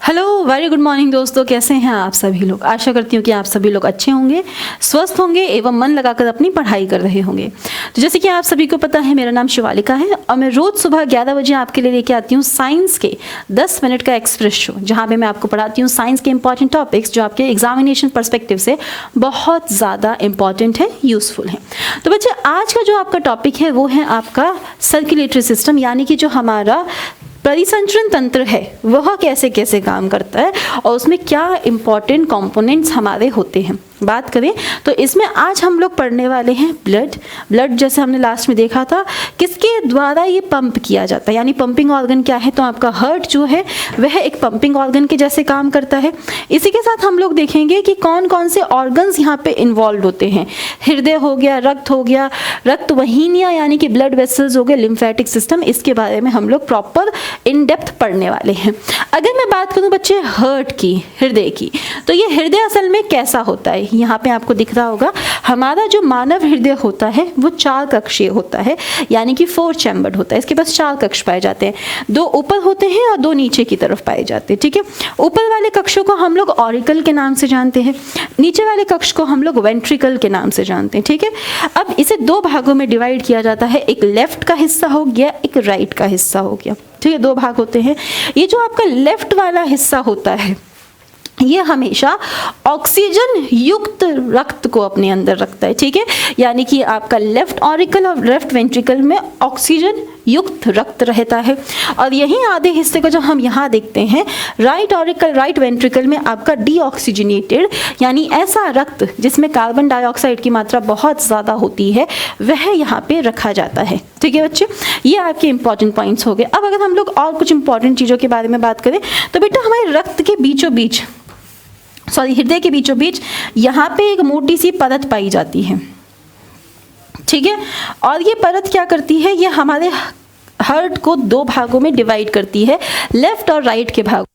Hello very good morning दोस्तों, कैसे हैं आप सभी लोग। आशा करती हूँ कि आप सभी लोग अच्छे होंगे, स्वस्थ होंगे एवं मन लगाकर अपनी पढ़ाई कर रहे होंगे। तो जैसे कि आप सभी को पता है, मेरा नाम शिवालिका है और मैं रोज़ सुबह 11 बजे आपके लिए लेके आती हूँ साइंस के 10 मिनट का एक्सप्रेस शो, जहाँ पे मैं आपको पढ़ाती हूँ साइंस के इंपॉर्टेंट टॉपिक्स जो आपके एग्जामिनेशन परस्पेक्टिव से बहुत ज़्यादा इंपॉर्टेंट है, यूजफुल है। तो बच्चे, आज का जो आपका टॉपिक है वो है आपका सर्कुलेटरी सिस्टम, यानी कि जो हमारा परिसंचरण तंत्र है वह कैसे कैसे काम करता है और उसमें क्या इंपॉर्टेंट कंपोनेंट्स हमारे होते हैं। बात करें तो इसमें आज हम लोग पढ़ने वाले हैं ब्लड जैसे हमने लास्ट में देखा था किसके द्वारा ये पंप किया जाता है, यानी पंपिंग ऑर्गन क्या है। तो आपका हार्ट जो है वह एक पंपिंग ऑर्गन के जैसे काम करता है। इसी के साथ हम लोग देखेंगे कि कौन कौन से ऑर्गन्स यहाँ पे इन्वॉल्व होते हैं। हृदय हो गया, रक्त हो गया, रक्त वाहिनियाँ यानी कि ब्लड वेसल्स हो गए, लिम्फेटिक सिस्टम, इसके बारे में हम लोग प्रॉपर इन डेप्थ पढ़ने वाले हैं। अगर मैं बात करूं बच्चे हार्ट की, हृदय की, तो ये हृदय असल में कैसा होता है, यहाँ पे आपको दिख रहा होगा हमारा जो मानव हृदय होता है वो 4 कक्षीय होता है, यानी कि 4 चैम्बर्ड होता है। इसके पास 4 कक्ष पाए जाते हैं, 2 ऊपर होते हैं और 2 नीचे की तरफ पाए जाते हैं। ठीक है, ऊपर वाले कक्षों को हम लोग ऑरिकल के नाम से जानते हैं, नीचे वाले कक्ष को हम लोग वेंट्रिकल के नाम से जानते हैं। ठीक है, अब इसे 2 भागों में डिवाइड किया जाता है, एक लेफ्ट का हिस्सा हो गया, एक राइट का हिस्सा हो गया। ठीक है, 2 भाग होते हैं। ये जो आपका लेफ्ट वाला हिस्सा होता है ये हमेशा ऑक्सीजन युक्त रक्त को अपने अंदर रखता है। ठीक है, यानी कि आपका लेफ्ट ऑरिकल और लेफ्ट वेंट्रिकल में ऑक्सीजन युक्त रक्त रहता है। और यही आधे हिस्से को जब हम यहाँ देखते हैं, राइट ऑरिकल राइट वेंट्रिकल में आपका डीऑक्सीजनेटेड यानी ऐसा रक्त जिसमें कार्बन डाइऑक्साइड की मात्रा बहुत ज़्यादा होती है वह यहाँ पे रखा जाता है। ठीक है बच्चे, ये आपके इंपॉर्टेंट पॉइंट्स हो गए। अब अगर हम लोग और कुछ इंपॉर्टेंट चीज़ों के बारे में बात करें तो बेटा हमारे रक्त के बीचों बीच हृदय के बीचों बीच यहाँ पे एक मोटी सी परत पाई जाती है। ठीक है, और ये परत क्या करती है, ये हमारे हार्ट को 2 भागों में डिवाइड करती है, लेफ्ट और राइट के भाग।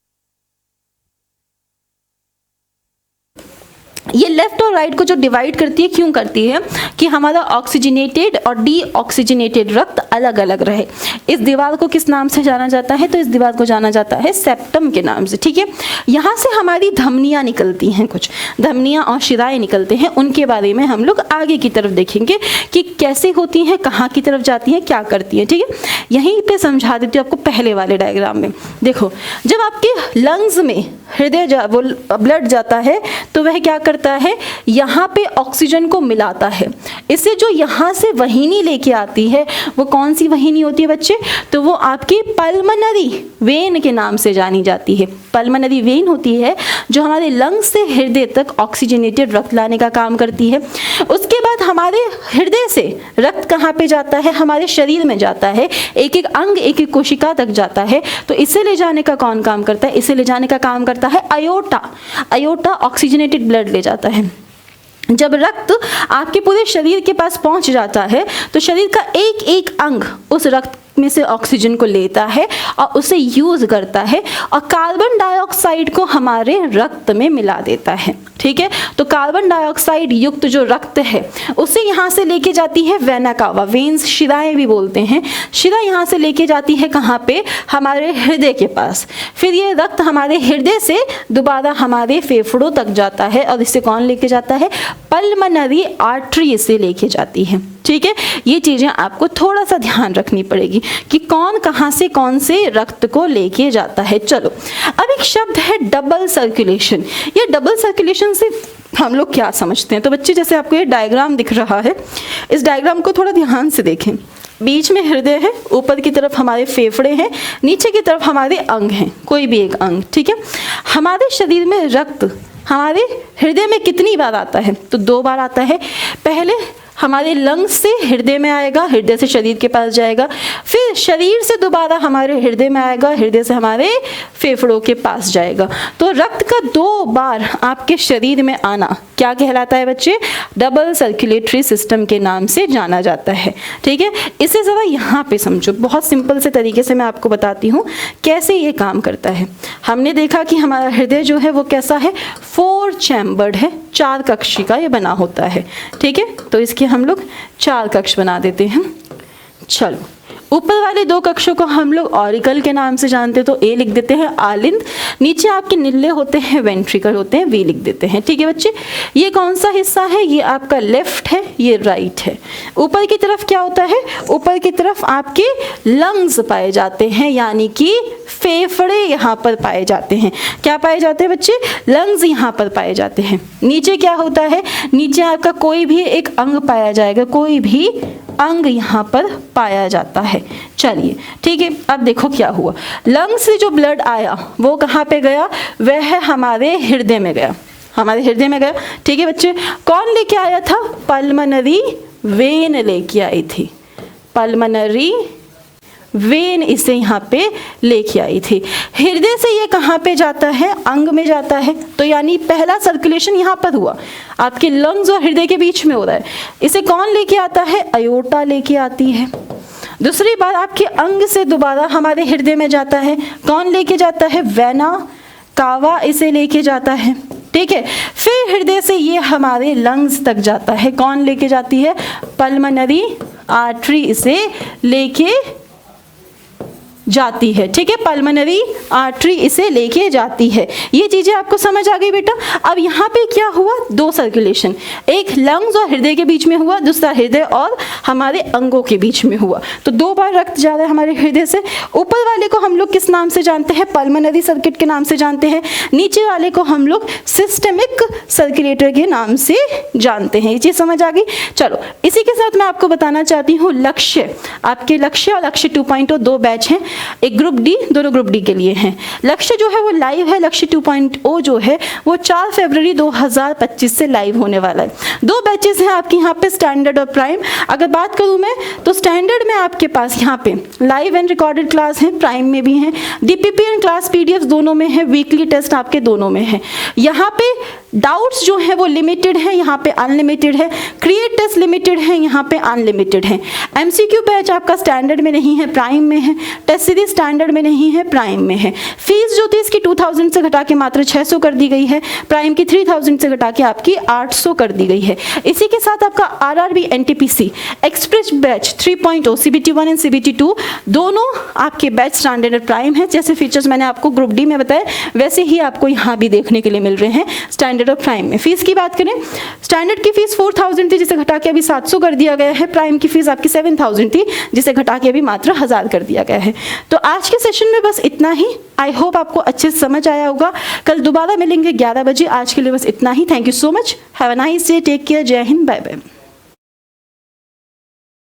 ये लेफ्ट और राइट को जो डिवाइड करती है, क्यों करती है कि हमारा ऑक्सीजनेटेड और डीऑक्सीजनेटेड रक्त अलग अलग रहे। इस दीवार को किस नाम से जाना जाता है, तो इस दीवार को जाना जाता है सेप्टम के नाम से। ठीक है, यहाँ से हमारी धमनियाँ निकलती हैं, कुछ धमनियाँ और शिराएं निकलते हैं, उनके बारे में हम लोग आगे की तरफ देखेंगे कि कैसे होती हैं, कहाँ की तरफ जाती हैं, क्या करती हैं। ठीक है, यहीं पे समझा देती हूँ आपको पहले वाले डायग्राम में। देखो, जब आपके लंग्स में वो ब्लड जाता है तो वह क्या करता है, यहाँ पे ऑक्सीजन को मिलाता है। इससे जो यहाँ से वाहिनी लेके आती है वो कौन सी वाहिनी होती है बच्चे, तो वो आपकी पल्मनरी वेन के नाम से जानी जाती है। पल्मनरी वेन होती है जो हमारे लंग्स से हृदय तक ऑक्सीजनेटेड रक्त लाने का काम करती है। उसके बाद हमारे हृदय से रक्त कहाँ पे जाता है, हमारे शरीर में जाता है, एक एक अंग एक एक कोशिका तक जाता है। तो इसे ले जाने का कौन काम करता है, इसे ले जाने का काम करता है अयोटा ऑक्सीजनेटेड ब्लड ले जाता है। जब रक्त आपके पूरे शरीर के पास पहुंच जाता है तो शरीर का एक एक अंग उस रक्त में से ऑक्सीजन को लेता है और उसे यूज करता है और कार्बन डाइऑक्साइड को हमारे रक्त में मिला देता है। ठीक है, तो कार्बन डाइऑक्साइड युक्त जो रक्त है उसे यहाँ से लेके जाती है वेना कावा, वेन्स शिराएं भी बोलते हैं। शिरा यहाँ से लेके जाती है कहाँ पे, हमारे हृदय के पास। फिर ये रक्त हमारे हृदय से दोबारा हमारे फेफड़ों तक जाता है और इसे कौन लेके जाता है, पल्मनरी आर्टरी इसे लेके जाती है। ठीक है, ये चीज़ें आपको थोड़ा सा ध्यान रखनी पड़ेगी कि कौन कहाँ से कौन से रक्त को लेके जाता है। चलो, अब एक शब्द है डबल सर्कुलेशन। ये डबल सर्कुलेशन से हम लोग क्या समझते हैं, तो बच्चे जैसे आपको ये डायग्राम दिख रहा है, इस डायग्राम को थोड़ा ध्यान से देखें। बीच में हृदय है, ऊपर की तरफ हमारे फेफड़े हैं, नीचे की तरफ हमारे अंग हैं, कोई भी एक अंग। ठीक है, हमारे शरीर में रक्त हमारे हृदय में कितनी बार आता है, तो 2 बार आता है। पहले हमारे लंग्स से हृदय में आएगा, हृदय से शरीर के पास जाएगा, फिर शरीर से दोबारा हमारे हृदय में आएगा, हृदय से हमारे फेफड़ों के पास जाएगा। तो रक्त का 2 बार आपके शरीर में आना क्या कहलाता है बच्चे, डबल सर्कुलेटरी सिस्टम के नाम से जाना जाता है। ठीक है, इसे ज़रा यहाँ पे समझो, बहुत सिंपल से तरीके से मैं आपको बताती हूँ कैसे ये काम करता है। हमने देखा कि हमारा हृदय जो है वो कैसा है, 4 चैम्बर्ड है, 4 कक्षी का ये बना होता है। ठीक है, तो इसके हम लोग 4 कक्ष बना देते हैं। चलो, ऊपर वाले 2 कक्षों को हम लोग ऑरिकल के नाम से जानते हैं, तो ए लिख देते हैं आलिंद, नीचे आपके निल्ले होते हैं, वेंट्रिकल होते हैं, वी लिख देते हैं। ठीक है बच्चे, ये कौन सा हिस्सा है, ये आपका लेफ्ट है, ये राइट है। ऊपर की तरफ क्या होता है, ऊपर की तरफ आपके लंग्स पाए जाते हैं, यानी कि फेफड़े यहाँ पर पाए जाते हैं। क्या पाए जाते हैं बच्चे, लंग्स यहाँ पर पाए जाते हैं। नीचे क्या होता है, नीचे आपका कोई भी एक अंग पाया जाएगा, कोई भी अंग यहाँ पर पाया जाता है। चलिए ठीक है, अब देखो क्या हुआ, लंग से जो ब्लड आया वो कहाँ पे गया, वह हमारे हृदय में गया, हमारे हृदय में गया। ठीक है बच्चे, कौन लेके आया था, पल्मोनरी वेन लेके आई थी, पल्मोनरी वेन इसे यहाँ पे लेके आई थी। हृदय से ये कहाँ पे जाता है, अंग में जाता है, तो यानी पहला सर्कुलेशन यहाँ पर हुआ, आपके लंग्स और हृदय के बीच में हो रहा है। इसे कौन लेके आता है, अयोर्टा लेके आती है। दूसरी बार आपके अंग से दोबारा हमारे हृदय में जाता है, कौन लेके जाता है, वेना कावा इसे लेके जाता है। ठीक है, फिर हृदय से ये हमारे लंग्स तक जाता है, कौन लेके जाती है, पल्मोनरी आर्टरी इसे लेके जाती है। ठीक है, पल्मोनरी आर्टरी इसे लेके जाती है। ये चीजें आपको समझ आ गई बेटा। अब यहाँ पे क्या हुआ, दो सर्कुलेशन, एक लंग्स और हृदय के बीच में हुआ, दूसरा हृदय और हमारे अंगों के बीच में हुआ। तो दो बार रक्त जा रहा है हमारे हृदय से। ऊपर वाले को हम लोग किस नाम से जानते हैं, पल्मोनरी सर्किट के नाम से जानते हैं। नीचे वाले को हम लोग सिस्टमिक सर्कुलेटर के नाम से जानते हैं। ये चीज समझ आ गई। चलो इसी के साथ मैं आपको बताना चाहती हूँ लक्ष्य, आपके लक्ष्य और लक्ष्य 2.0 दो बैच हैं, एक ग्रुप डी, दोनों ग्रुप डी के लिए हैं। लक्ष्य जो है वो लाइव है, लक्ष्य 2.0 जो है वो 4 फरवरी 2025 से लाइव होने वाला है। दो बैचेस हैं आपके यहाँ पे, स्टैंडर्ड और प्राइम। अगर बात करूँ मैं तो स्टैंडर्ड में आपके पास यहाँ पे लाइव एंड रिकॉर्डेड क्लास है, प्राइम में भी हैं, डीपीपी एंड क्लास पीडीएफ दोनों में है, वीकली टेस्ट आपके दोनों में है। यहाँ पे डाउट्स जो है वो लिमिटेड है, यहाँ पे अनलिमिटेड है, क्रिएट टेस्ट लिमिटेड है, यहाँ पे अनलिमिटेड है। एमसीक्यू बैच आपका स्टैंडर्ड में नहीं है, प्राइम में है। टेस्ट सीरीज स्टैंडर्ड में नहीं है, प्राइम में है। फीस जो थी इसकी 2000 से घटा के मात्र 600 कर दी गई है, प्राइम की 3000 से घटा के आपकी 800 कर दी गई है। इसी के साथ आपका RRB NTPC express batch 3.0 CBT1 and CBT2 दोनों आपके बैच स्टैंडर्ड और प्राइम है। जैसे फीचर्स मैंने आपको ग्रुप डी में बताया वैसे ही आपको यहाँ भी देखने के लिए मिल रहे हैं स्टैंडर्ड और प्राइम में। फीस की बात करें, स्टैंडर्ड की फीस 4000 थी जिसे घटा के अभी 700 कर दिया गया है। प्राइम की फीस आपकी 7000 थी जिसे घटा के अभी मात्र 1000 कर दिया गया है। तो आज के सेशन में बस इतना ही। आई होप आपको अच्छे से समझ आया होगा। कल दोबारा मिलेंगे 11 बजे। आज के लिए बस इतना ही। Thank you so much. Have a nice day. Take care. जय हिंद। Bye bye.